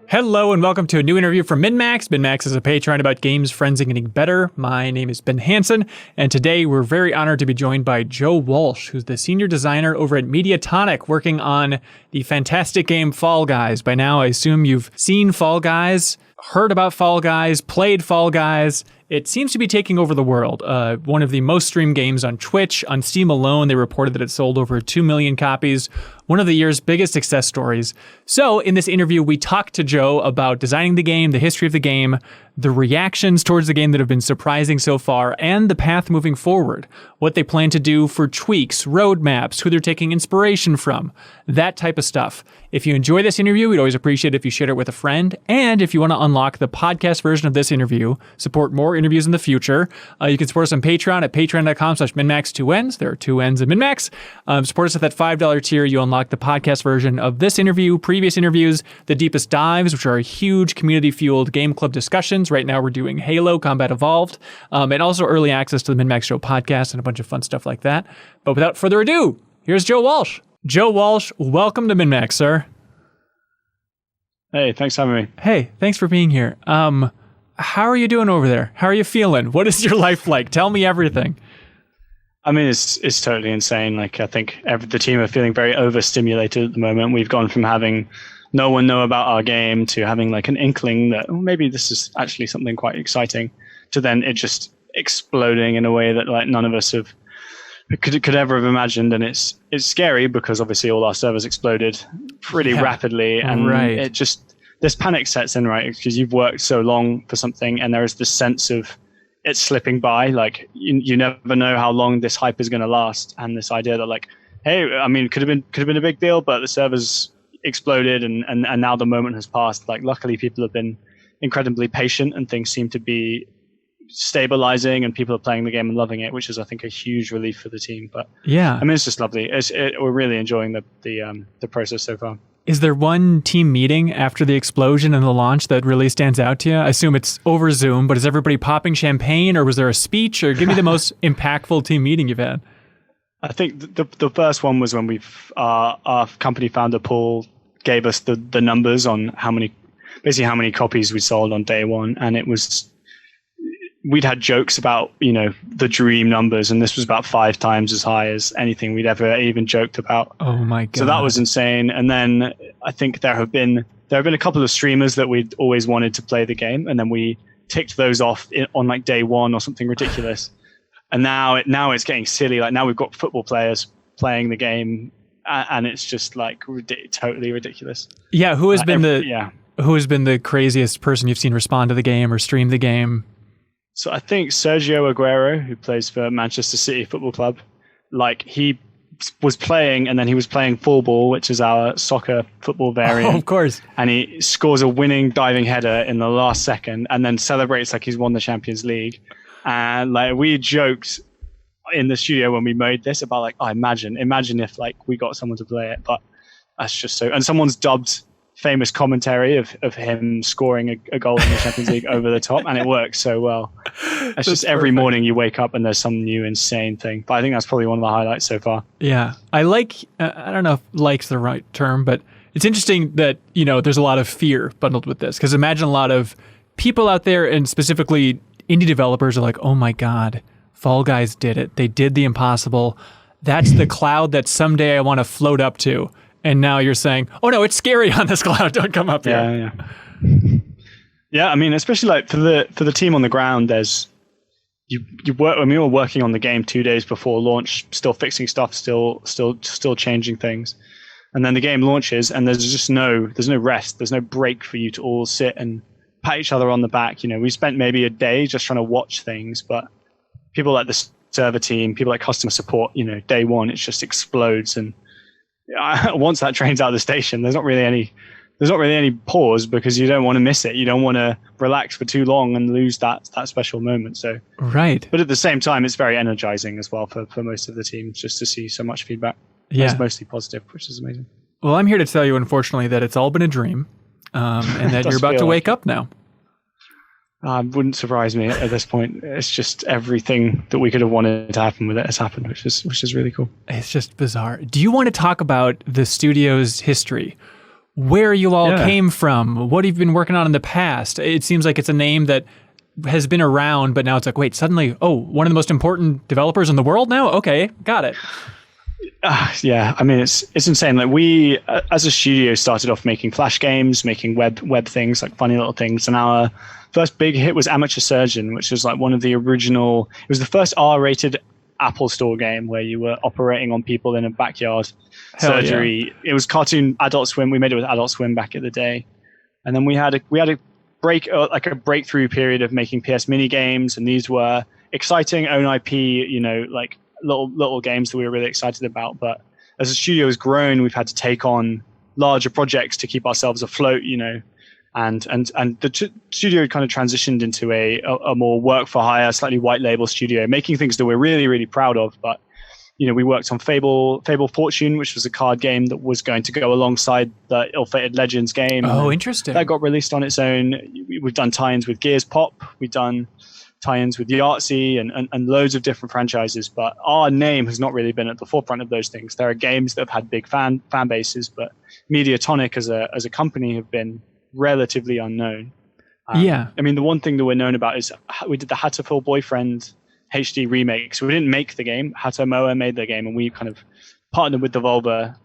Hello and welcome to a new interview from MinnMax. MinnMax is a Patreon about games, friends, and getting better. My name is Ben Hansen, and today we're very honored to be joined by Joe Walsh, who's the senior designer over at Mediatonic, working on the fantastic game Fall Guys. By now, I assume you've seen Fall Guys, heard about Fall Guys, played Fall Guys. It seems to be taking over the world. One of the most streamed games on Twitch. On Steam alone, they reported that it sold over 2 million copies. One of the year's biggest success stories. So in this interview, we talked to Joe about designing the game, the history of the game, the reactions towards the game that have been surprising so far, and the path moving forward. What they plan to do for tweaks, roadmaps, who they're taking inspiration from, that type of stuff. If you enjoy this interview, we'd always appreciate it if you shared it with a friend. And if you want to unlock the podcast version of this interview, support more interviews in the future, you can support us on Patreon at patreon.com/MinnMax2Ns. There are 2 N's in MinnMax. Support us at that $5 tier. You'll unlock the podcast version of this interview, previous interviews, the deepest dives, which are huge community-fueled game club discussions. Right now we're doing Halo Combat Evolved, and also early access to the MinnMax Show podcast and a bunch of fun stuff like that. But without further ado, here's Joe Walsh. Joe Walsh, welcome to MinnMax, sir. Hey, thanks for having me. Hey, thanks for being here. How are you doing over there? How are you feeling? What is your life like? Tell me everything. I mean, it's totally insane. Like, I think the team are feeling very overstimulated at the moment. We've gone from having no one know about our game to having like an inkling that maybe this is actually something quite exciting, to then it just exploding in a way that like none of us could ever have imagined. And it's scary because obviously all our servers exploded pretty rapidly, and it just, this panic sets in, right? Because you've worked so long for something, and there is this sense of it's slipping by. Like you never know how long this hype is going to last, and this idea that like, hey, I mean, could have been a big deal, but the servers exploded, and now the moment has passed. Like, luckily people have been incredibly patient, and things seem to be stabilizing, and people are playing the game and loving it, which is, I think, a huge relief for the team. But yeah, I mean, it's just lovely. We're really enjoying the process so far. Is there one team meeting after the explosion and the launch that really stands out to you? I assume it's over Zoom, but is everybody popping champagne, or was there a speech? Or give me the most impactful team meeting you've had. I think the first one was when our company founder Paul gave us the numbers on how many copies we sold on day one, and we'd had jokes about, the dream numbers, and this was about 5 times as high as anything we'd ever even joked about. Oh my god! So that was insane. And then I think there have been a couple of streamers that we'd always wanted to play the game, and then we ticked those off on like day one or something ridiculous. And now it's getting silly. Like, now we've got football players playing the game, and it's just like totally ridiculous. Yeah, who has been the craziest person you've seen respond to the game or stream the game? So I think Sergio Aguero, who plays for Manchester City Football Club, like, he was playing, and then he was playing full ball, which is our soccer football variant. Oh, of course. And he scores a winning diving header in the last second, and then celebrates like he's won the Champions League. And like, we joked in the studio when we made this about like, imagine if like we got someone to play it. But that's just so. And someone's dubbed famous commentary of him scoring a goal in the Champions League over the top, and it works so well. It's just every morning you wake up and there's some new insane thing. But I think that's probably one of the highlights so far. Yeah, I like. I don't know if "like's" the right term, but it's interesting that there's a lot of fear bundled with this, because imagine a lot of people out there, and specifically indie developers, are like, oh my god, Fall Guys did it. They did the impossible. That's the cloud that someday I want to float up to. And now you're saying, oh no, it's scary on this cloud. Don't come up here. Yeah. I mean, especially like for the team on the ground, there's you work. I mean, we were working on the game 2 days before launch, still fixing stuff, still changing things. And then the game launches, and there's no rest. There's no break for you to all sit and pat each other on the back. We spent maybe a day just trying to watch things, but people like the server team, people like customer support, day one, it just explodes. And once that train's out of the station, there's not really any pause, because you don't want to miss it. You don't want to relax for too long and lose that special moment. So right. But at the same time, it's very energizing as well for most of the team, just to see so much feedback. Yeah. It's mostly positive, which is amazing. Well, I'm here to tell you, unfortunately, that it's all been a dream. And that you're about to wake up now. Wouldn't surprise me at this point. It's just everything that we could have wanted to happen with it has happened, which is really cool. It's just bizarre. Do you want to talk about the studio's history? where you all came from, what you've been working on in the past. It seems like it's a name that has been around, but now it's like, wait, suddenly, one of the most important developers in the world now? Okay, got it. Yeah, I mean, it's insane. Like we, as a studio, started off making Flash games, making web things, like funny little things. And our first big hit was Amateur Surgeon, which was like one of the original, it was the first R-rated Apple Store game where you were operating on people in a backyard surgery. Yeah. It was cartoon Adult Swim. We made it with Adult Swim back in the day. And then we had a breakthrough period of making PS Mini games, and these were exciting own IP, like little games that we were really excited about. But as the studio has grown, we've had to take on larger projects to keep ourselves afloat, and the studio kind of transitioned into a more work for hire, slightly white label studio, making things that we're really, really proud of. But we worked on Fable Fortune, which was a card game that was going to go alongside the Ill-Fated Legends game. Oh, interesting. That got released on its own. We've done tie-ins with Gears Pop. We've done tie-ins with Yahtzee and loads of different franchises. But our name has not really been at the forefront of those things. There are games that have had big fan bases, but Mediatonic as a company have been relatively unknown. I mean, the one thing that we're known about is we did the Hatterful Boyfriend HD remake. So we didn't make the game. Hatomoa made the game, and we kind of partnered with Devolver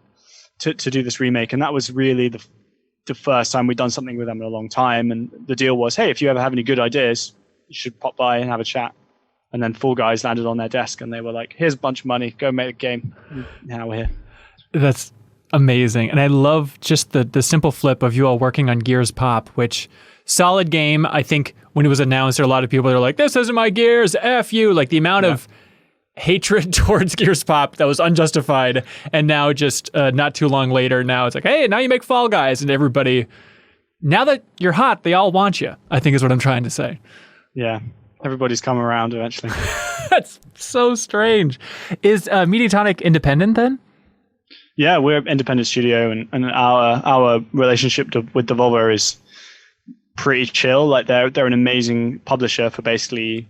to do this remake. And that was really the first time we'd done something with them in a long time. And the deal was, hey, if you ever have any good ideas, you should pop by and have a chat. And then Fall Guys landed on their desk, and they were like, here's a bunch of money, go make a game. And now we're here. That's amazing. And I love just the simple flip of you all working on Gears Pop, which solid game. I think when it was announced, there were a lot of people that are like, this isn't my Gears, F you. Like the amount of hatred towards Gears Pop that was unjustified. And now just not too long later, now it's like, hey, now you make Fall Guys. And everybody, now that you're hot, they all want you, I think is what I'm trying to say. Yeah. Everybody's come around eventually. That's so strange. Is Mediatonic independent then? Yeah, we're an independent studio, and our relationship with Devolver is pretty chill. Like they're an amazing publisher for basically,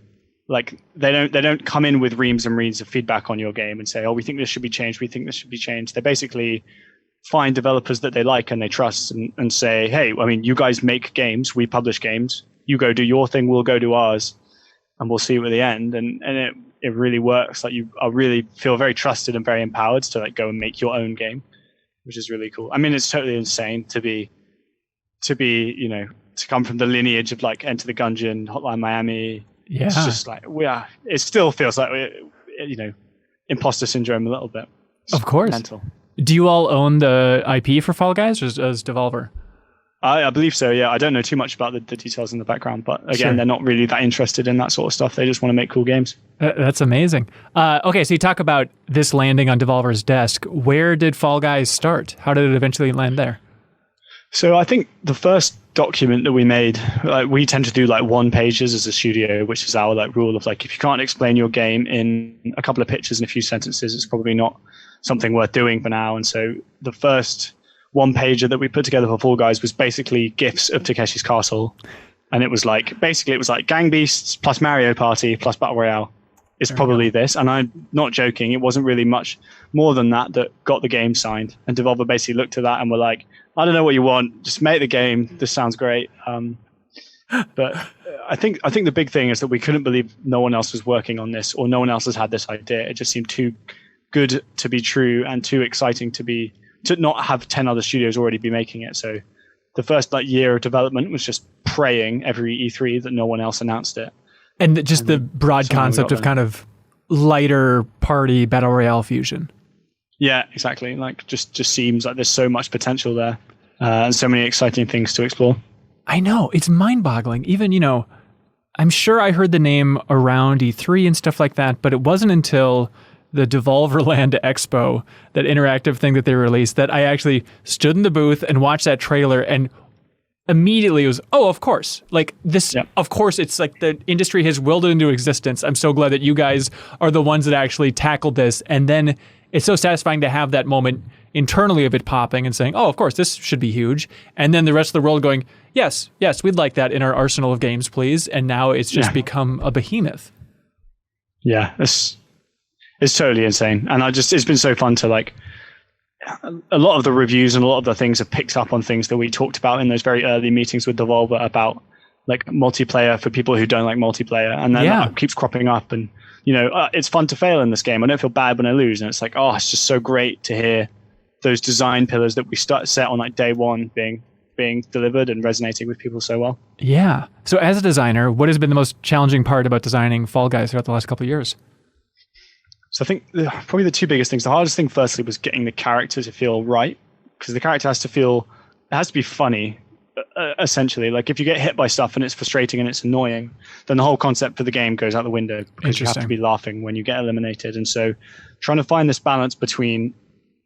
like they don't come in with reams and reams of feedback on your game and say, oh, we think this should be changed, we think this should be changed. They basically find developers that they like and they trust and say, hey, I mean, you guys make games, we publish games, you go do your thing, we'll go do ours, and we'll see you at the end. And it really works. Like I really feel very trusted and very empowered to like go and make your own game, which is really cool. I mean, it's totally insane to be, to come from the lineage of like Enter the Gungeon, Hotline Miami. Yeah. It's just like, it still feels like, imposter syndrome a little bit. It's of course. Mental. Do you all own the IP for Fall Guys, or as Devolver? I believe so, yeah. I don't know too much about the details in the background, but again, They're not really that interested in that sort of stuff. They just want to make cool games. That's amazing. Okay, so you talk about this landing on Devolver's desk. Where did Fall Guys start? How did it eventually land there? So I think the first document that we made, we tend to do like 1 pages as a studio, which is our like rule of like, if you can't explain your game in a couple of pictures and a few sentences, it's probably not something worth doing for now. And so the first 1-pager that we put together for Fall Guys was basically GIFs of Takeshi's Castle. And it was like Gang Beasts plus Mario Party plus Battle Royale is probably this. And I'm not joking. It wasn't really much more than that got the game signed. And Devolver basically looked at that and were like, I don't know what you want. Just make the game. This sounds great. But I think the big thing is that we couldn't believe no one else was working on this, or no one else has had this idea. It just seemed too good to be true and too exciting to not have 10 other studios already be making it. So the first year of development was just praying every E3 that no one else announced it. And just the broad concept of kind of lighter party battle royale fusion. Yeah, exactly. Like just seems like there's so much potential there, and so many exciting things to explore. I know, it's mind-boggling. Even, I'm sure I heard the name around E3 and stuff like that, but it wasn't until the Devolverland Expo, that interactive thing that they released, that I actually stood in the booth and watched that trailer, and immediately it was, oh, of course. Like this, Of course, it's like the industry has willed it into existence. I'm so glad that you guys are the ones that actually tackled this. And then it's so satisfying to have that moment internally of it popping and saying, oh, of course, this should be huge. And then the rest of the world going, yes, we'd like that in our arsenal of games, please. And now it's just become a behemoth. Yeah, it's totally insane. And it's been so fun to like a lot of the reviews and a lot of the things have picked up on things that we talked about in those very early meetings with Devolver about like multiplayer for people who don't like multiplayer, and then that keeps cropping up. And it's fun to fail in this game. I don't feel bad when I lose, and it's like, oh, it's just so great to hear those design pillars that we set on like day one being delivered and resonating with people so well. Yeah. So as a designer, what has been the most challenging part about designing Fall Guys throughout the last couple of years? So I think probably the two biggest things. The hardest thing, firstly, was getting the character to feel right, because the character has to be funny, essentially. Like if you get hit by stuff and it's frustrating and it's annoying, then the whole concept for the game goes out the window, because you have to be laughing when you get eliminated. And so trying to find this balance between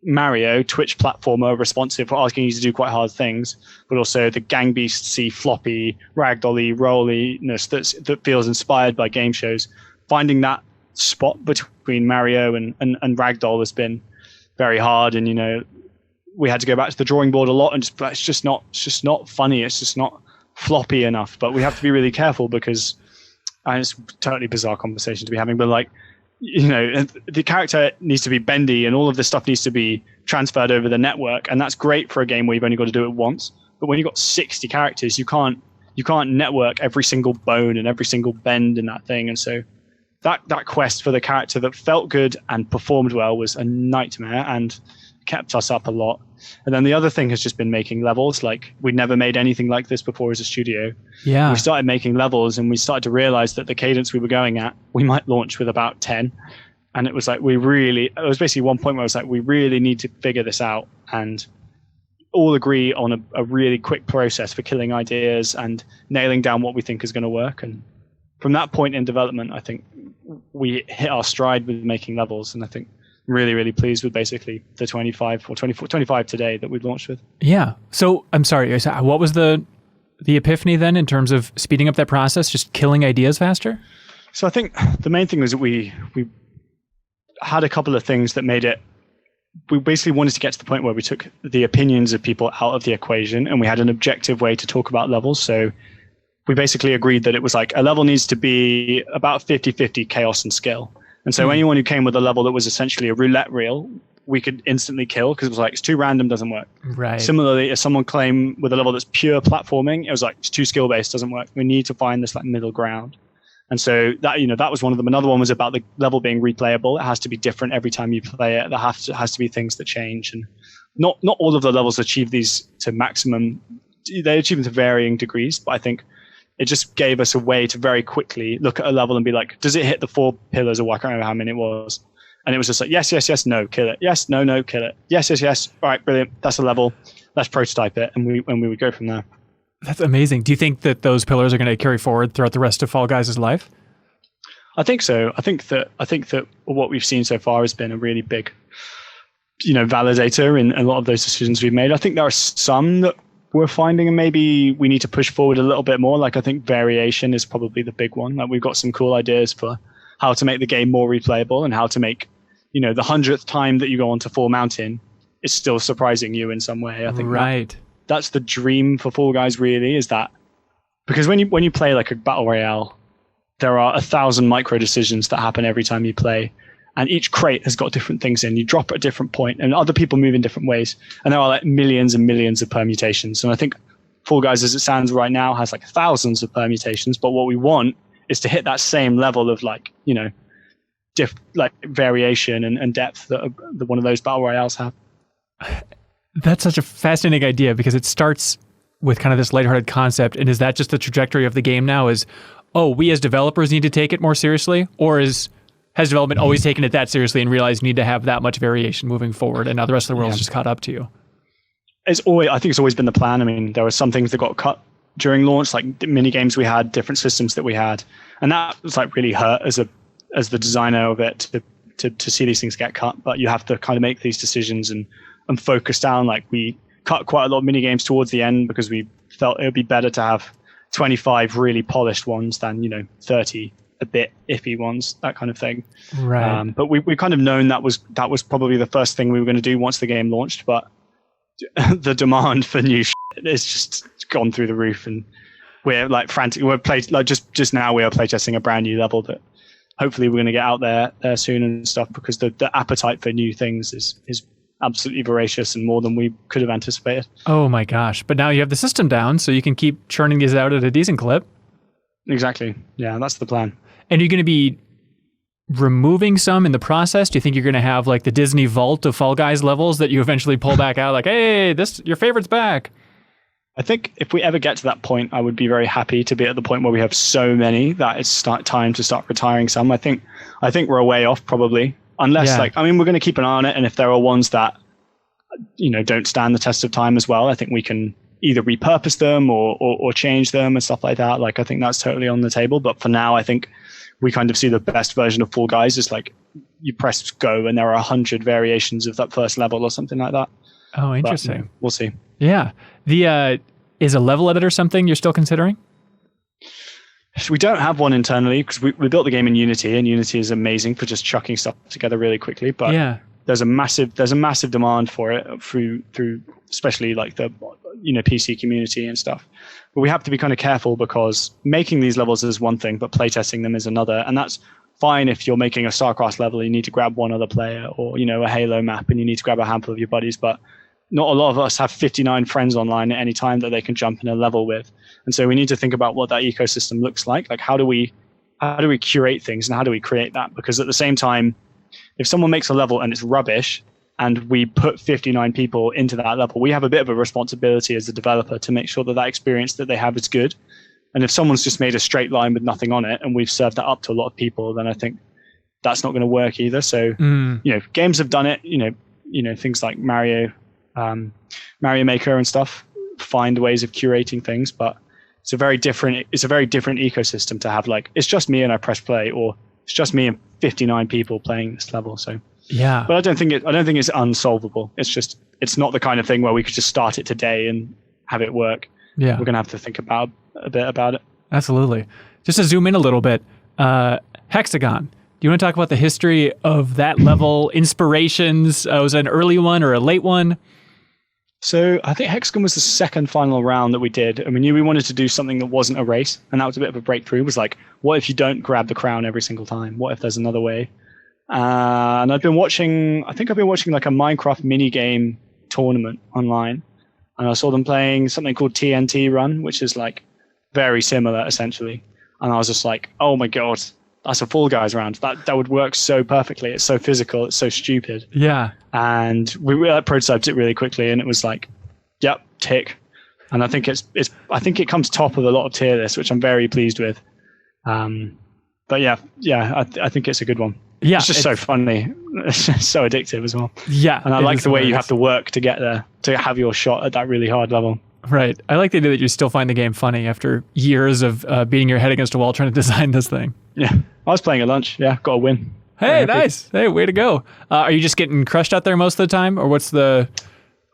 Mario, Twitch platformer, responsive, asking you to do quite hard things, but also the gang beastsy, floppy, ragdolly, rolliness that feels inspired by game shows. Finding that spot between Mario and Ragdoll has been very hard, and we had to go back to the drawing board a lot, and it's just not funny, it's just not floppy enough. But we have to be really careful, because it's a totally bizarre conversation to be having, but like the character needs to be bendy, and all of this stuff needs to be transferred over the network, and that's great for a game where you've only got to do it once. But when you've got 60 characters, you can't network every single bone and every single bend in that thing. And so that quest for the character that felt good and performed well was a nightmare and kept us up a lot. And then the other thing has just been making levels. Like, we'd never made anything like this before as a studio. Yeah. We started making levels, and we started to realize that the cadence we were going at, we might launch with about 10. And it was like, it was basically one point where I was like, we really need to figure this out and all agree on a really quick process for killing ideas and nailing down what we think is going to work. And from that point in development, I think we hit our stride with making levels, and I think I'm really, really pleased with basically the 25 today that we've launched with. Yeah. So I'm sorry, what was the epiphany then in terms of speeding up that process, just killing ideas faster? So I think the main thing was that we had a couple of things that made it. We basically wanted to get to the point where we took the opinions of people out of the equation, and we had an objective way to talk about levels. So we basically agreed that it was like a level needs to be about 50-50 chaos and skill. And so anyone who came with a level that was essentially a roulette reel, we could instantly kill, because it was like, it's too random, doesn't work. Right. Similarly, if someone came with a level that's pure platforming, it was like, it's too skill based, doesn't work. We need to find this like middle ground. And so that was one of them. Another one was about the level being replayable. It has to be different every time you play it. There has to be things that change. And not all of the levels achieve these to maximum. They achieve them to varying degrees, but I think it just gave us a way to very quickly look at a level and be like, does it hit the 4 pillars, or I can't remember how many it was. And it was just like, yes, yes, yes, no, kill it. Yes, no, no, kill it. Yes, yes, yes. All right, brilliant. That's a level. Let's prototype it. And we would go from there. That's amazing. Do you think that those pillars are going to carry forward throughout the rest of Fall Guys' life? I think so. I think that what we've seen so far has been a really big, validator in a lot of those decisions we've made. I think there are some that we're finding, and maybe we need to push forward a little bit more. Like, I think variation is probably the big one. Like, we've got some cool ideas for how to make the game more replayable, and how to make, the 100th time that you go onto Fall Mountain, it's still surprising you in some way. I think that's the dream for Fall Guys, really, is that, because when you play like a battle royale, there are 1,000 micro decisions that happen every time you play. And each crate has got different things in. You drop at a different point, and other people move in different ways. And there are like millions and millions of permutations. And I think Fall Guys, as it stands right now, has like thousands of permutations. But what we want is to hit that same level of variation and depth that one of those battle royales have. That's such a fascinating idea, because it starts with kind of this lighthearted concept. And is that just the trajectory of the game now? Is, we as developers need to take it more seriously? Or has development always taken it that seriously and realized you need to have that much variation moving forward, and now the rest of the world's just caught up to you? I think it's always been the plan. I mean, there were some things that got cut during launch, like mini games we had, different systems that we had, and that was like really hurt as the designer of it to see these things get cut. But you have to kind of make these decisions and focus down. Like, we cut quite a lot of mini games towards the end, because we felt it would be better to have 25 really polished ones than 30 a bit iffy ones, that kind of thing. Right. But we kind of known that was probably the first thing we were going to do once the game launched. But the demand for new shit is just gone through the roof, and we're like frantic. Just now we are playtesting a brand new level that hopefully we're going to get out there soon and stuff, because the appetite for new things is absolutely voracious and more than we could have anticipated. Oh my gosh. But now you have the system down, so you can keep churning these out at a decent clip. Exactly. Yeah, that's the plan. And you're going to be removing some in the process? Do you think you're going to have like the Disney vault of Fall Guys levels that you eventually pull back out like, hey, your favorite's back? I think if we ever get to that point, I would be very happy to be at the point where we have so many that it's time to start retiring some. I think we're a way off probably, unless we're going to keep an eye on it. And if there are ones that, don't stand the test of time as well, I think we can either repurpose them or change them and stuff like that. Like, I think that's totally on the table. But for now, I think we kind of see the best version of Fall Guys is like you press go and there are 100 variations of that first level or something like that. Oh, interesting. But, we'll see. Yeah. Is a level editor something you're still considering? We don't have one internally because we built the game in Unity, and Unity is amazing for just chucking stuff together really quickly. But there's a massive demand for it through especially like the PC community and stuff. But we have to be kind of careful because making these levels is one thing, but playtesting them is another. And that's fine if you're making a StarCraft level, you need to grab one other player, or a Halo map, and you need to grab a handful of your buddies. But not a lot of us have 59 friends online at any time that they can jump in a level with. And so we need to think about what that ecosystem looks like. Like, how do we curate things and how do we create that? Because at the same time, if someone makes a level and it's rubbish and we put 59 people into that level, we have a bit of a responsibility as a developer to make sure that experience that they have is good. And if someone's just made a straight line with nothing on it and we've served that up to a lot of people, then I think that's not going to work either. So, games have done it, things like Mario Maker and stuff find ways of curating things, but it's a very different ecosystem to have like, it's just me and I press play, or it's just me and 59 people playing this level. So but I don't think it's unsolvable. It's not the kind of thing where we could just start it today and have it work. We're gonna have to think about a bit about it. Absolutely. Just to zoom in a little bit, Hex-A-Gone. Do you want to talk about the history of that level, inspirations? Was it an early one or a late one? So I think Hex-A-Gone was the second final round that we did, and we knew we wanted to do something that wasn't a race, and that was a bit of a breakthrough. It was like, what if you don't grab the crown every single time? What if there's another way? And I've been watching like a Minecraft mini game tournament online, and I saw them playing something called TNT Run, which is like very similar essentially. And I was just like, oh my God, that's a Fall Guys round. That would work so perfectly. It's so physical. It's so stupid. Yeah. And we prototyped it really quickly, and it was like, yep, tick. And I think it comes top of a lot of tier lists, which I'm very pleased with. But I think it's a good one. Yeah, it's just so funny. It's just so addictive as well. Yeah. And I like the way you have to work to get there, to have your shot at that really hard level. Right. I like the idea that you still find the game funny after years of beating your head against a wall trying to design this thing. Yeah. I was playing at lunch. Yeah. Got a win. Hey, nice. Hey, way to go. Are you just getting crushed out there most of the time, or what's the...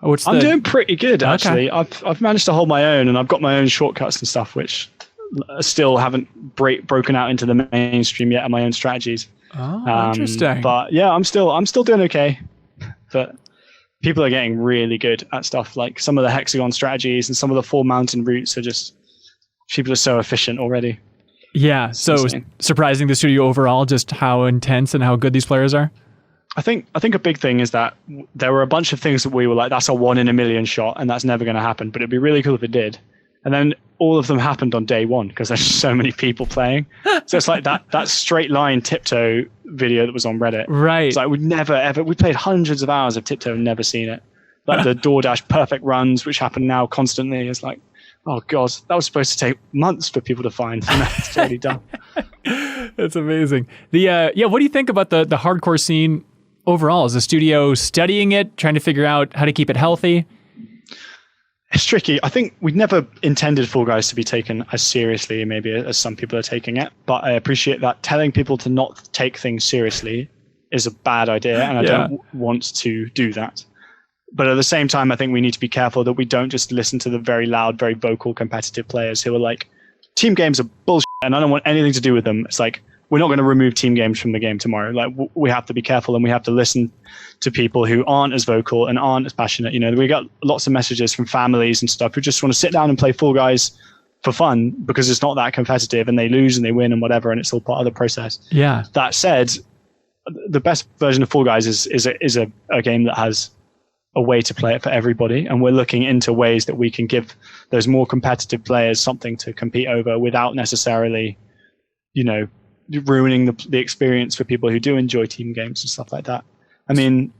I'm doing pretty good, actually. Okay. I've managed to hold my own, and I've got my own shortcuts and stuff, which still haven't broken out into the mainstream yet, and my own strategies. Oh, interesting. But yeah, I'm still doing okay. But people are getting really good at stuff. Like some of the Hex-A-Gone strategies and some of the 4 mountain routes are just, people are so efficient already. Yeah. So surprising the studio overall, just how intense and how good these players are. I think a big thing is that there were a bunch of things that we were like, that's a 1 in a million shot, and that's never going to happen. But it'd be really cool if it did. And then all of them happened on day one because there's so many people playing. So it's like that straight line tiptoe video that was on Reddit. Right. It's like we played hundreds of hours of tiptoe and never seen it. Like the DoorDash perfect runs, which happen now constantly. It's like, oh God, that was supposed to take months for people to find. And that's already done. That's amazing. What do you think about the hardcore scene overall? Is the studio studying it, trying to figure out how to keep it healthy? It's tricky. I think we'd never intended Fall Guys to be taken as seriously maybe as some people are taking it, but I appreciate that telling people to not take things seriously is a bad idea, and I don't want to do that. But at the same time, I think we need to be careful that we don't just listen to the very loud, very vocal competitive players who are like, team games are bullshit and I don't want anything to do with them. It's like, we're not going to remove team games from the game tomorrow. Like, we have to be careful, and we have to listen to people who aren't as vocal and aren't as passionate. You know, we got lots of messages from families and stuff who just want to sit down and play Fall Guys for fun because it's not that competitive, and they lose and they win and whatever, and it's all part of the process. Yeah. That said, the best version of Fall Guys is a game that has a way to play it for everybody. And we're looking into ways that we can give those more competitive players something to compete over without necessarily, ruining the experience for people who do enjoy team games and stuff like that. I mean,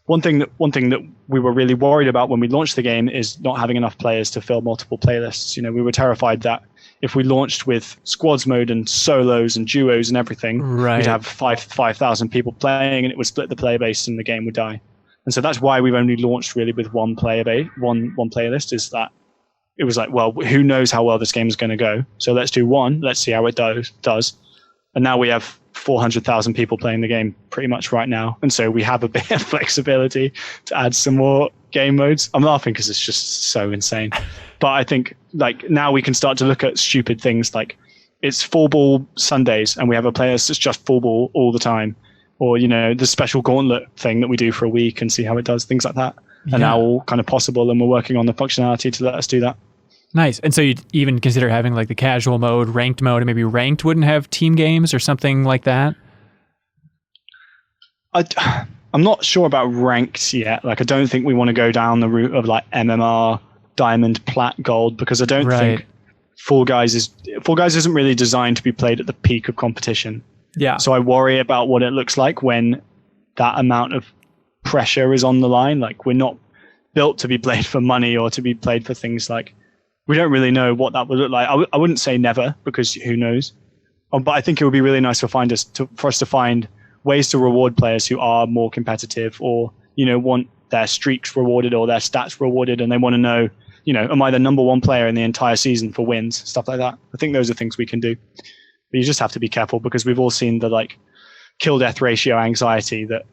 one thing that we were really worried about when we launched the game is not having enough players to fill multiple playlists. We were terrified that if we launched with squads mode and solos and duos and everything, we'd have 5,000 people playing, and it would split the player base and the game would die. And so that's why we've only launched really with one player base, one playlist. Is that it was like, well, who knows how well this game is going to go? So let's do one. Let's see how it does. And now we have 400,000 people playing the game pretty much right now, and so we have a bit of flexibility to add some more game modes. I'm laughing because it's just so insane, but I think like now we can start to look at stupid things like it's full ball Sundays, and we have a playlist that's just full ball all the time. Or, the special gauntlet thing that we do for a week and see how it does, things like that. Yeah. And now all kind of possible, and we're working on the functionality to let us do that. Nice. And so you'd even consider having like the casual mode, ranked mode, and maybe ranked wouldn't have team games or something like that? I'm not sure about ranked yet. Like, I don't think we want to go down the route of like MMR, Diamond, Plat, Gold, because I don't think Fall Guys isn't really designed to be played at the peak of competition. Yeah. So I worry about what it looks like when that amount of pressure is on the line. Like, we're not built to be played for money or to be played for things like, we don't really know what that would look like. I wouldn't say never, because who knows? But I think it would be really nice for us to find ways to reward players who are more competitive, or, want their streaks rewarded or their stats rewarded, and they want to know, am I the number one player in the entire season for wins, stuff like that. I think those are things we can do. But you just have to be careful, because we've all seen the like kill death ratio anxiety that,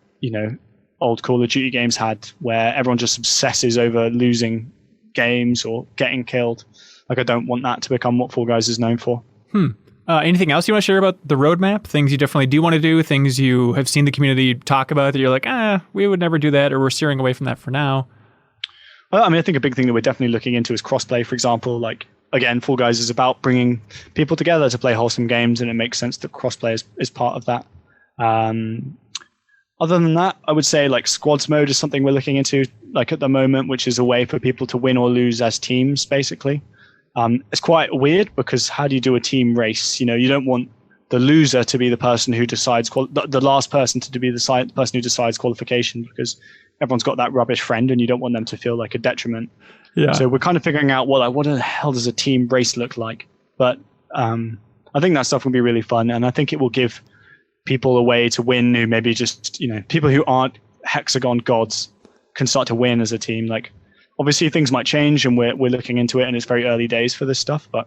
old Call of Duty games had, where everyone just obsesses over losing games or getting killed. Like, I don't want that to become what Fall Guys is known for. Anything else you want to share about the roadmap? Things you definitely do want to do, things you have seen the community talk about that you're like, we would never do that, or we're steering away from that for now? Well, I think a big thing that we're definitely looking into is crossplay, for example. Like, again, Fall Guys is about bringing people together to play wholesome games, and it makes sense that crossplay is part of that. Other than that, I would say like squads mode is something we're looking into, like at the moment, which is a way for people to win or lose as teams, basically. It's quite weird, because how do you do a team race? You don't want the loser to be the person who decides, the last person to be the person who decides qualification, because everyone's got that rubbish friend, and you don't want them to feel like a detriment. Yeah. So we're kind of figuring out what the hell does a team race look like? But I think that stuff will be really fun, and I think it will give people a way to win who maybe just, people who aren't Hex-A-Gone gods can start to win as a team. Like, obviously things might change, and we're looking into it, and it's very early days for this stuff, but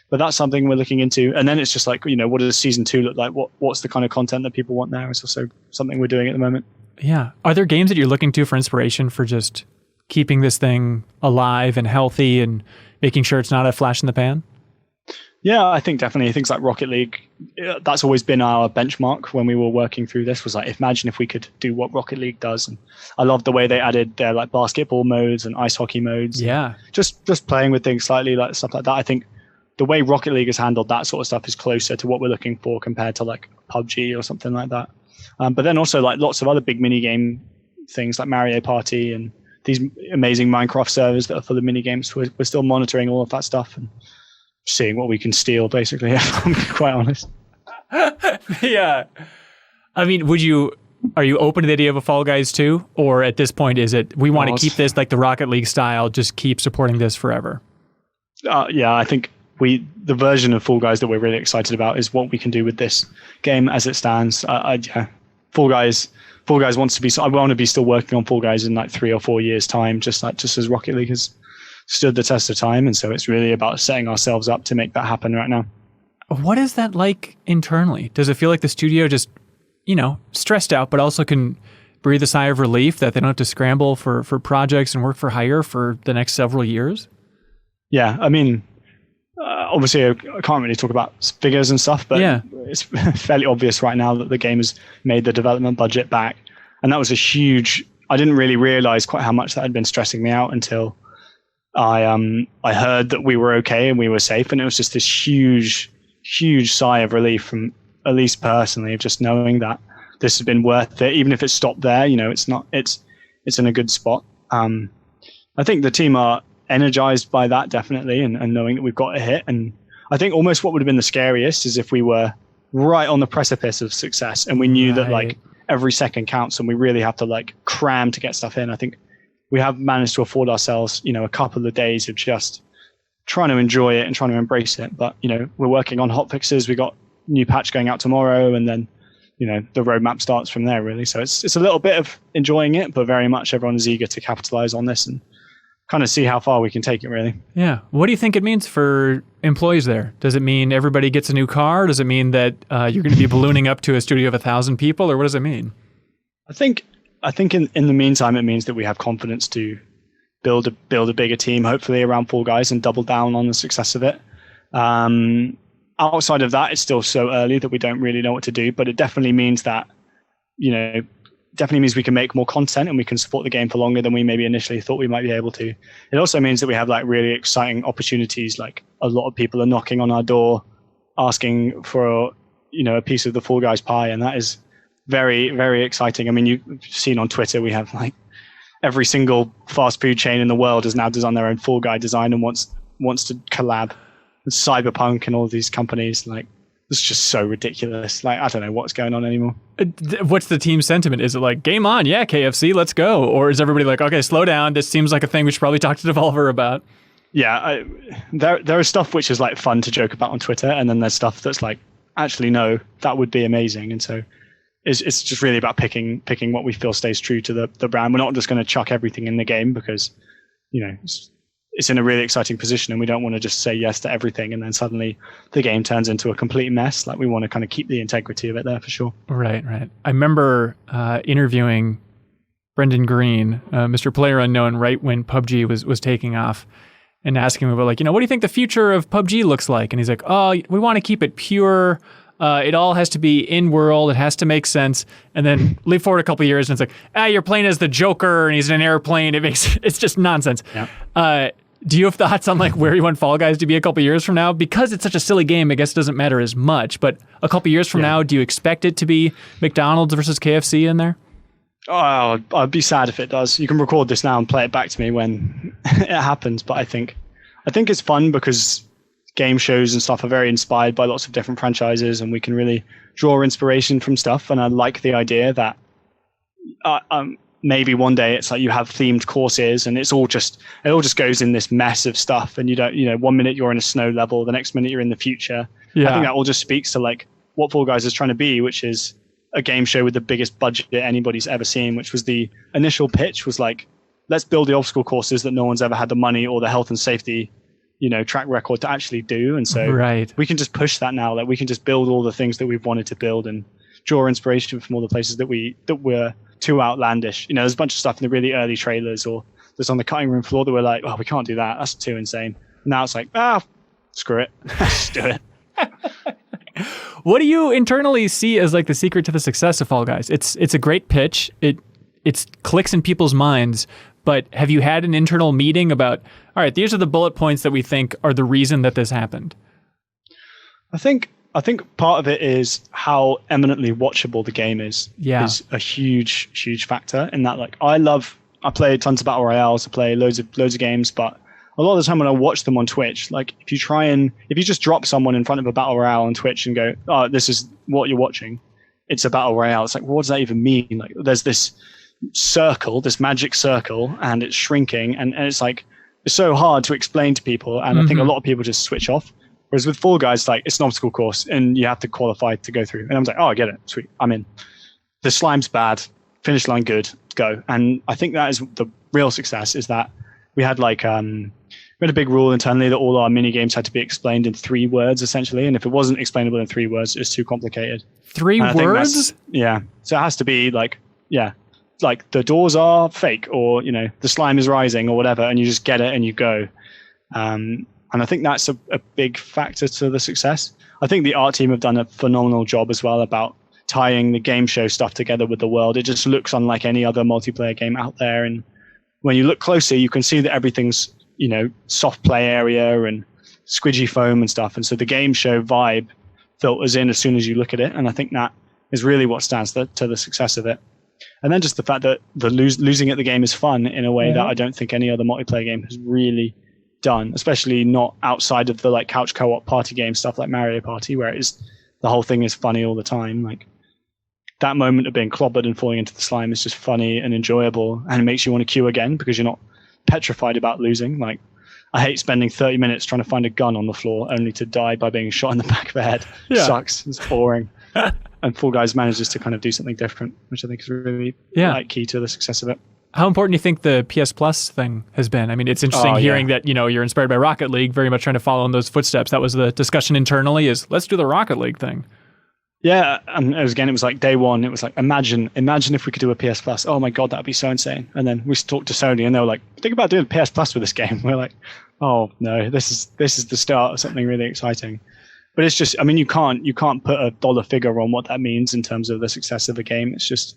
that's something we're looking into. And then it's just like, what does season 2 look like? What's the kind of content that people want there? It's also something we're doing at the moment. Yeah. Are there games that you're looking to for inspiration for just keeping this thing alive and healthy and making sure it's not a flash in the pan? Yeah, I think definitely things like Rocket League. That's always been our benchmark when we were working through this, was like, imagine if we could do what Rocket League does. And I love the way they added their like basketball modes and ice hockey modes. Yeah. Just playing with things slightly, like stuff like that. I think the way Rocket League has handled that sort of stuff is closer to what we're looking for compared to like PUBG or something like that. But then also like lots of other big mini game things like Mario Party and these amazing Minecraft servers that are full of mini games. We're still monitoring all of that stuff and seeing what we can steal, basically, if I'm quite honest. Yeah. I mean, are you open to the idea of a Fall Guys 2? Or at this point, is it, we want to keep this like the Rocket League style, just keep supporting this forever? Yeah, I think the version of Fall Guys that we're really excited about is what we can do with this game as it stands. Fall Guys wants to be, I want to be still working on Fall Guys in like 3 or 4 years time, just as Rocket League has stood the test of time. And so it's really about setting ourselves up to make that happen right now. What is that like internally? Does it feel like the studio just, stressed out, but also can breathe a sigh of relief that they don't have to scramble for projects and work for hire for the next several years? Yeah, I mean, obviously I can't really talk about figures and stuff, but yeah, it's fairly obvious right now that the game has made the development budget back. And that was I didn't really realize quite how much that had been stressing me out until I heard that we were okay and we were safe. And it was just this huge sigh of relief from, at least personally, of just knowing that this has been worth it. Even if it stopped there, it's it's in a good spot. I think the team are energized by that, definitely, and knowing that we've got a hit. And I think almost what would have been the scariest is if we were right on the precipice of success and we knew that like every second counts and we really have to like cram to get stuff in. I think we have managed to afford ourselves, a couple of days of just trying to enjoy it and trying to embrace it. But, we're working on hot fixes. We got new patch going out tomorrow, and then, the roadmap starts from there, really. So it's a little bit of enjoying it, but very much everyone is eager to capitalize on this and kind of see how far we can take it, really. Yeah. What do you think it means for employees there? Does it mean everybody gets a new car? Does it mean that you're going to be ballooning up to a studio of 1,000 people, or what does it mean? I think in the meantime, it means that we have confidence to build a bigger team, hopefully around Fall Guys, and double down on the success of it. Outside of that, it's still so early that we don't really know what to do, but it definitely means that, definitely means we can make more content and we can support the game for longer than we maybe initially thought we might be able to. It also means that we have like really exciting opportunities. Like a lot of people are knocking on our door, asking for, a piece of the Fall Guys pie. And that is very, very exciting. I mean, you've seen on Twitter, we have like every single fast food chain in the world has now designed their own Fall Guy design and wants to collab with Cyberpunk and all these companies. Like, it's just so ridiculous. Like, I don't know what's going on anymore. What's the team sentiment? Is it like, game on, yeah, KFC, let's go? Or is everybody like, okay, slow down, this seems like a thing we should probably talk to Devolver about? Yeah, there is stuff which is like fun to joke about on Twitter, and then there's stuff that's like, actually, no, that would be amazing. And so it's just really about picking what we feel stays true to the brand. We're not just going to chuck everything in the game because, it's in a really exciting position and we don't want to just say yes to everything and then suddenly the game turns into a complete mess. Like, we want to kind of keep the integrity of it there for sure. Right. I remember interviewing Brendan Green, Mr. PlayerUnknown, right when PUBG was taking off, and asking him about like, what do you think the future of PUBG looks like? And he's like, oh, we want to keep it pure. It all has to be in-world. It has to make sense. And then leap forward a couple of years and it's like, you're playing as the Joker and he's in an airplane. It's just nonsense. Yeah. Do you have thoughts on like where you want Fall Guys to be a couple of years from now? Because it's such a silly game, I guess it doesn't matter as much. But a couple of years from now, do you expect it to be McDonald's versus KFC in there? Oh, I'd be sad if it does. You can record this now and play it back to me when it happens. But I think it's fun because game shows and stuff are very inspired by lots of different franchises, and we can really draw inspiration from stuff. And I like the idea that maybe one day it's like you have themed courses and it all just goes in this mess of stuff, and you don't, 1 minute you're in a snow level, the next minute you're in the future. Yeah. I think that all just speaks to like what Fall Guys is trying to be, which is a game show with the biggest budget anybody's ever seen, which was the initial pitch was like, let's build the obstacle courses that no one's ever had the money or the health and safety, track record to actually do. And so we can just push that now. Like, we can just build all the things that we've wanted to build and draw inspiration from all the places that we're too outlandish. There's a bunch of stuff in the really early trailers or that's on the cutting room floor that we're like, oh, we can't do that. That's too insane. Now it's like, screw it. Just do it. What do you internally see as like the secret to the success of Fall Guys? It's a great pitch. It clicks in people's minds, but have you had an internal meeting about, all right, these are the bullet points that we think are the reason that this happened? I think part of it is how eminently watchable the game is. Yeah. Is a huge, huge factor in that. Like, I play tons of battle royales, I play loads of games, but a lot of the time when I watch them on Twitch, like if you just drop someone in front of a battle royale on Twitch and go, oh, this is what you're watching, it's a battle royale. It's like, well, what does that even mean? Like, there's this circle, this magic circle, and it's shrinking, and it's like, it's so hard to explain to people, and I think a lot of people just switch off. Whereas with Fall Guys, like, it's an obstacle course and you have to qualify to go through. And I was like, oh, I get it. Sweet. I'm in. The slime's bad. Finish line good. Go. And I think that is the real success, is that we had like, we had a big rule internally that all our mini games had to be explained in 3 words, essentially. And if it wasn't explainable in 3 words, it's too complicated. 3 words? Yeah. So it has to be like, like the doors are fake, or, the slime is rising or whatever. And you just get it and you go. And I think that's a big factor to the success. I think the art team have done a phenomenal job as well about tying the game show stuff together with the world. It just looks unlike any other multiplayer game out there. And when you look closer, you can see that everything's, soft play area and squidgy foam and stuff. And so the game show vibe filters in as soon as you look at it. And I think that is really what stands to the success of it. And then just the fact that losing at the game is fun in a way that I don't think any other multiplayer game has really done, especially not outside of the like couch co-op party game stuff like Mario Party, where the whole thing is funny all the time. Like that moment of being clobbered and falling into the slime is just funny and enjoyable, and it makes you want to queue again because you're not petrified about losing. Like I hate spending 30 minutes trying to find a gun on the floor only to die by being shot in the back of the head. Yeah. Sucks. It's boring. And Fall Guys manages to kind of do something different, which I think is really like key to the success of it. How important do you think the PS Plus thing has been? I mean, it's interesting hearing that, you know, you're inspired by Rocket League, very much trying to follow in those footsteps. That was the discussion internally, is let's do the Rocket League thing. Yeah, and it was like day one. It was like, imagine if we could do a PS Plus. Oh my God, that'd be so insane. And then we talked to Sony, and they were like, think about doing PS Plus with this game. We're like, oh no, this is the start of something really exciting. But it's just, I mean, you can't put a dollar figure on what that means in terms of the success of the game. It's just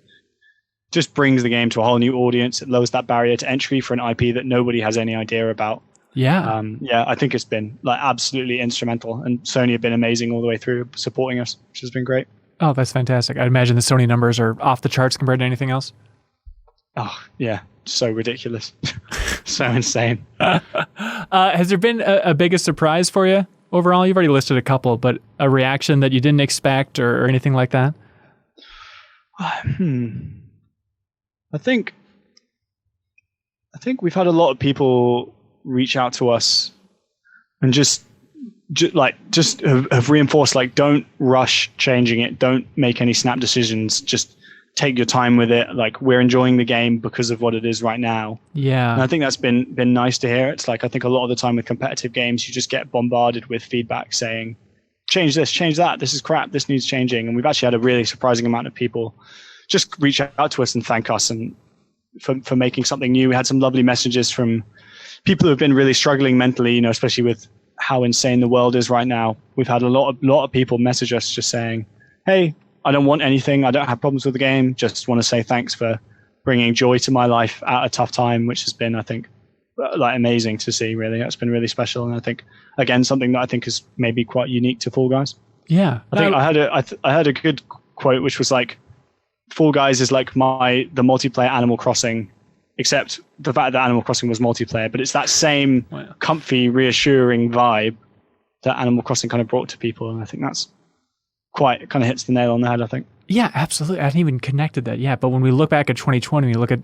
brings the game to a whole new audience. It lowers that barrier to entry for an IP that nobody has any idea about. Yeah. I think it's been like absolutely instrumental, and Sony have been amazing all the way through supporting us, which has been great. Oh, that's fantastic. I'd imagine the Sony numbers are off the charts compared to anything else. Oh, yeah. So ridiculous. So insane. Has there been a biggest surprise for you overall? You've already listed a couple, but a reaction that you didn't expect or anything like that? I think we've had a lot of people reach out to us and just have reinforced, like, don't rush changing it. Don't make any snap decisions. Just take your time with it. Like, we're enjoying the game because of what it is right now. Yeah. And I think that's been nice to hear. It's like, I think a lot of the time with competitive games, you just get bombarded with feedback saying, change this, change that. This is crap. This needs changing. And we've actually had a really surprising amount of people just reach out to us and thank us and for making something new. We had some lovely messages from people who have been really struggling mentally, you know, especially with how insane the world is right now. We've had a lot of people message us just saying, hey, I don't want anything. I don't have problems with the game. Just want to say thanks for bringing joy to my life at a tough time, which has been, I think, like amazing to see, really. It's been really special. And I think, again, something that I think is maybe quite unique to Fall Guys. Yeah. I think I had a good quote, which was like, Fall Guys is like the multiplayer Animal Crossing, except the fact that Animal Crossing was multiplayer, but it's that same comfy, reassuring vibe that Animal Crossing kind of brought to people. And I think that's kind of hits the nail on the head, I think. Yeah, absolutely. I hadn't even connected that yet. But when we look back at 2020, we look at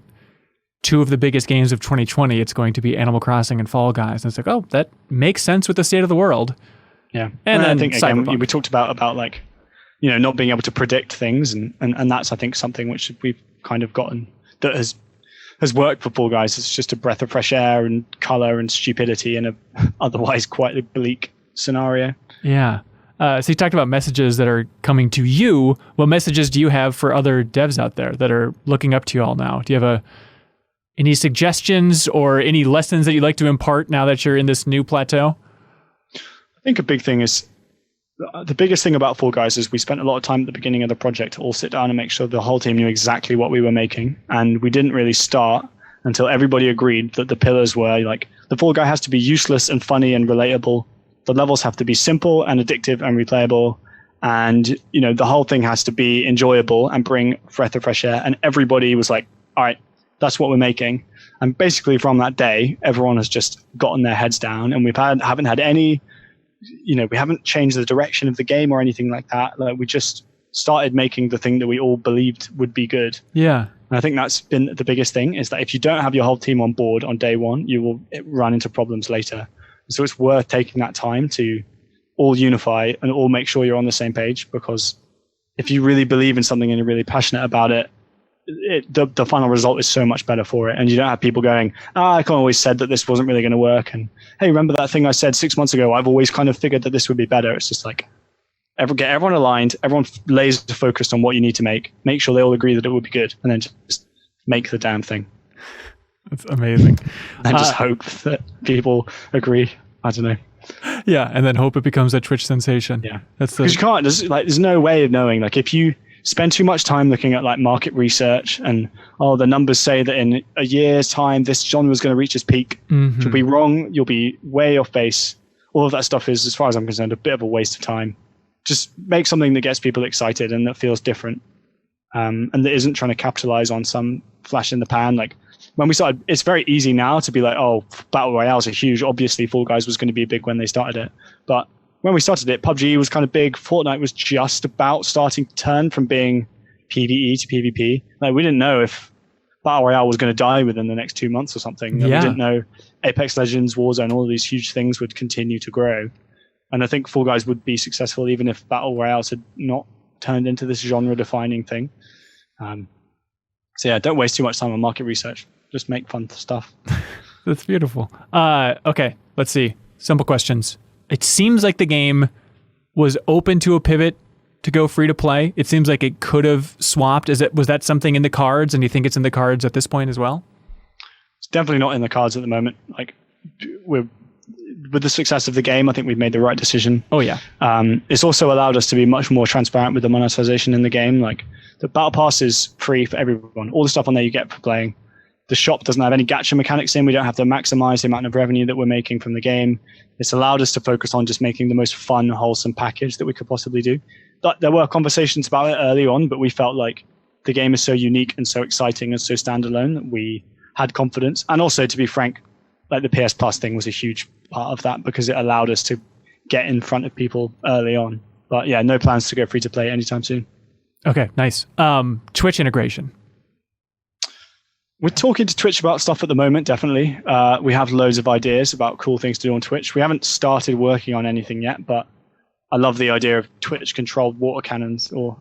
two of the biggest games of 2020, it's going to be Animal Crossing and Fall Guys. And it's like, oh, that makes sense with the state of the world. Yeah. And then I think, Cyberpunk. again, we talked about like, you know, not being able to predict things. And that's, I think, something which we've kind of gotten that has worked for Fall Guys. It's just a breath of fresh air and color and stupidity in a otherwise quite a bleak scenario. Yeah. So you talked about messages that are coming to you. What messages do you have for other devs out there that are looking up to you all now? Do you have any suggestions or any lessons that you'd like to impart now that you're in this new plateau? I think a big thing is, the biggest thing about Fall Guys is we spent a lot of time at the beginning of the project to all sit down and make sure the whole team knew exactly what we were making. And we didn't really start until everybody agreed that the pillars were like, the Fall Guy has to be useless and funny and relatable. The levels have to be simple and addictive and replayable. And, you know, the whole thing has to be enjoyable and bring a breath of fresh air. And everybody was like, all right, that's what we're making. And basically from that day, everyone has just gotten their heads down, and haven't had any, you know, we haven't changed the direction of the game or anything like that. Like, we just started making the thing that we all believed would be good. Yeah. And I think that's been the biggest thing, is that if you don't have your whole team on board on day one, you will run into problems later. So it's worth taking that time to all unify and all make sure you're on the same page, because if you really believe in something and you're really passionate about it, the final result is so much better for it. And you don't have people going, I always said that this wasn't really going to work. And hey, remember that thing I said 6 months ago? I've always kind of figured that this would be better. It's just like, get everyone aligned, everyone laser focused on what you need to make sure they all agree that it would be good, and then just make the damn thing. That's amazing. And just hope that people agree. I don't know. Yeah, and then hope it becomes a Twitch sensation. Yeah, because you can't. There's no way of knowing. Like, if you spend too much time looking at like market research and the numbers say that in a year's time this genre is going to reach its peak, you'll be wrong. You'll be way off base. All of that stuff is, as far as I'm concerned, a bit of a waste of time. Just make something that gets people excited and that feels different. and that isn't trying to capitalize on some flash in the pan. Like when we started, it's very easy now to be like, oh, battle royales are huge. Obviously, Fall Guys was going to be big when they started it, but when we started it, PUBG was kind of big. Fortnite was just about starting to turn from being PvE to PvP. Like we didn't know if Battle Royale was going to die within the next 2 months or something. Yeah. We didn't know Apex Legends, Warzone, all of these huge things would continue to grow. And I think Fall Guys would be successful even if Battle Royales had not turned into this genre-defining thing. So yeah, don't waste too much time on market research. Just make fun stuff. That's beautiful. Okay, let's see. Simple questions. It seems like the game was open to a pivot to go free to play. It seems like it could have swapped. Was that something in the cards, and you think it's in the cards at this point as well? It's definitely not in the cards at the moment. Like with the success of the game, I think we've made the right decision. Oh yeah. It's also allowed us to be much more transparent with the monetization in the game. Like the Battle Pass is free for everyone. All the stuff on there you get for playing. The shop doesn't have any gacha mechanics in. We don't have to maximize the amount of revenue that we're making from the game. It's allowed us to focus on just making the most fun, wholesome package that we could possibly do. But there were conversations about it early on, but we felt like the game is so unique and so exciting and so standalone that we had confidence. And also, to be frank, like the PS Plus thing was a huge part of that because it allowed us to get in front of people early on. But yeah, no plans to go free to play anytime soon. Okay, nice. Twitch integration. We're talking to Twitch about stuff at the moment, definitely. We have loads of ideas about cool things to do on Twitch. We haven't started working on anything yet, but I love the idea of Twitch-controlled water cannons or,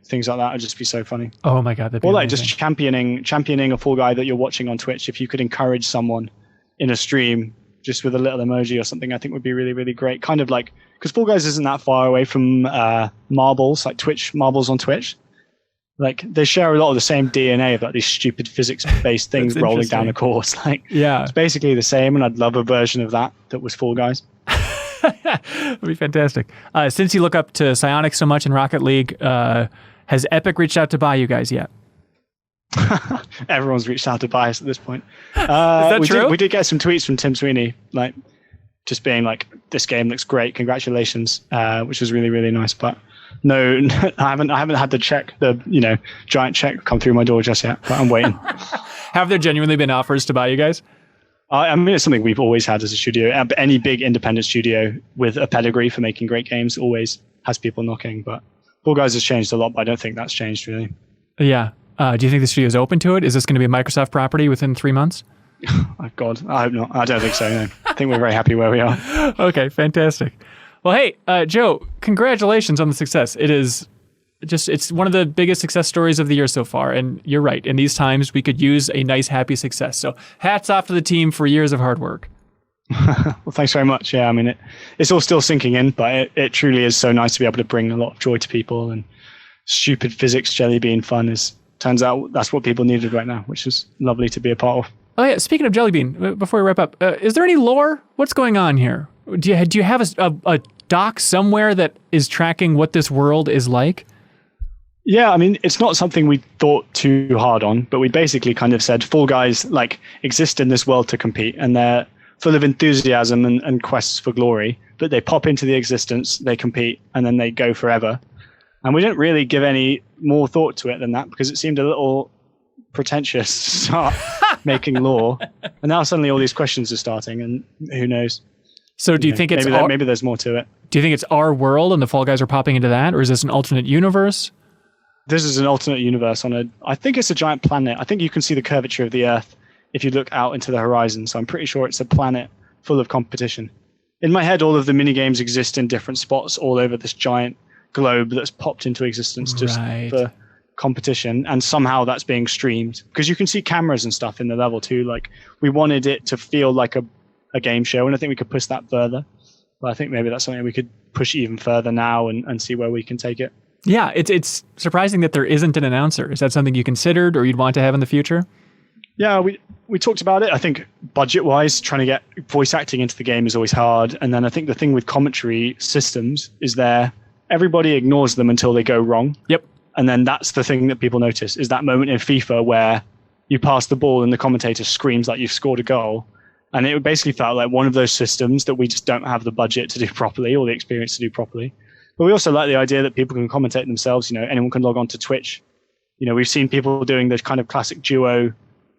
things like that. Would just be so funny. Oh my God, that'd be Or like amazing. just championing a Fall Guy that you're watching on Twitch. If you could encourage someone in a stream just with a little emoji or something, I think would be really, really great. Kind of like, because Fall Guys isn't that far away from marbles, like Twitch marbles on Twitch. Like they share a lot of the same DNA of like these stupid physics-based things rolling down a course. Like, yeah, it's basically the same, and I'd love a version of that was Fall Guys. That'd be fantastic. Since you look up to Psionic so much in Rocket League, has Epic reached out to buy you guys yet? Everyone's reached out to buy us at this point. Is that true? We did get some tweets from Tim Sweeney, like just being like, "This game looks great, congratulations," which was really, really nice. But no, I haven't had the giant check come through my door just yet. But I'm waiting. Have there genuinely been offers to buy you guys? I mean, it's something we've always had as a studio. Any big independent studio with a pedigree for making great games always has people knocking. But Fall Guys has changed a lot, but I don't think that's changed really. Yeah. Do you think the studio is open to it? Is this going to be a Microsoft property within 3 months? Oh, God, I hope not. I don't think so, no. I think we're very happy where we are. Okay, fantastic. Well, hey, Joe, congratulations on the success. It's one of the biggest success stories of the year so far. And you're right. In these times, we could use a nice, happy success. So hats off to the team for years of hard work. Well, thanks very much. Yeah, I mean, it's all still sinking in, but it truly is so nice to be able to bring a lot of joy to people. And stupid physics jelly bean fun turns out that's what people needed right now, which is lovely to be a part of. Oh yeah, speaking of jelly bean, before we wrap up, is there any lore? What's going on here? Do you have a doc somewhere that is tracking what this world is like? Yeah, I mean, it's not something we thought too hard on, but we basically kind of said Fall Guys exist in this world to compete, and they're full of enthusiasm and quests for glory, but they pop into the existence, they compete, and then they go forever. And we didn't really give any more thought to it than that because it seemed a little pretentious to start making lore. And now suddenly all these questions are starting, and who knows? So do you think it's maybe there's more to it? Do you think it's our world and the Fall Guys are popping into that, or is this an alternate universe? This is an alternate universe I think it's a giant planet. I think you can see the curvature of the Earth if you look out into the horizon. So I'm pretty sure it's a planet full of competition. In my head, all of the mini games exist in different spots all over this giant globe that's popped into existence just for competition. And somehow that's being streamed because you can see cameras and stuff in the level too. Like we wanted it to feel like a game show, and I think we could push that further. But I think maybe that's something we could push even further now and see where we can take it. Yeah, it's surprising that there isn't an announcer. Is that something you considered or you'd want to have in the future? Yeah, we talked about it. I think budget-wise, trying to get voice acting into the game is always hard. And then I think the thing with commentary systems is everybody ignores them until they go wrong. Yep. And then that's the thing that people notice, is that moment in FIFA where you pass the ball and the commentator screams like you've scored a goal. And it basically felt like one of those systems that we just don't have the budget to do properly or the experience to do properly. But we also like the idea that people can commentate themselves. Anyone can log on to Twitch. We've seen people doing the kind of classic duo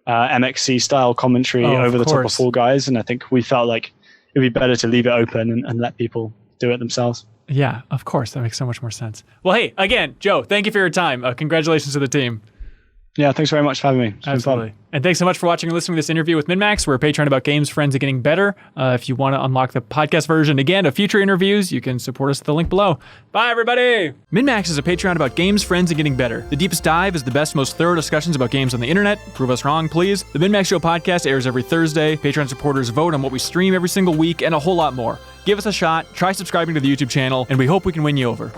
MXC style commentary over the top of Fall Guys, and I think we felt like it'd be better to leave it open and let people do it themselves. Yeah, of course. That makes so much more sense. Well, hey, again, Joe, thank you for your time. Congratulations to the team. Yeah, thanks very much for having me. Absolutely. And thanks so much for watching and listening to this interview with MinnMax. We're a Patreon about games, friends, and getting better. If you want to unlock the podcast version again of future interviews, you can support us at the link below. Bye, everybody. MinnMax is a Patreon about games, friends, and getting better. The deepest dive is the best, most thorough discussions about games on the internet. Prove us wrong, please. The MinnMax Show podcast airs every Thursday. Patreon supporters vote on what we stream every single week, and a whole lot more. Give us a shot, try subscribing to the YouTube channel, and we hope we can win you over.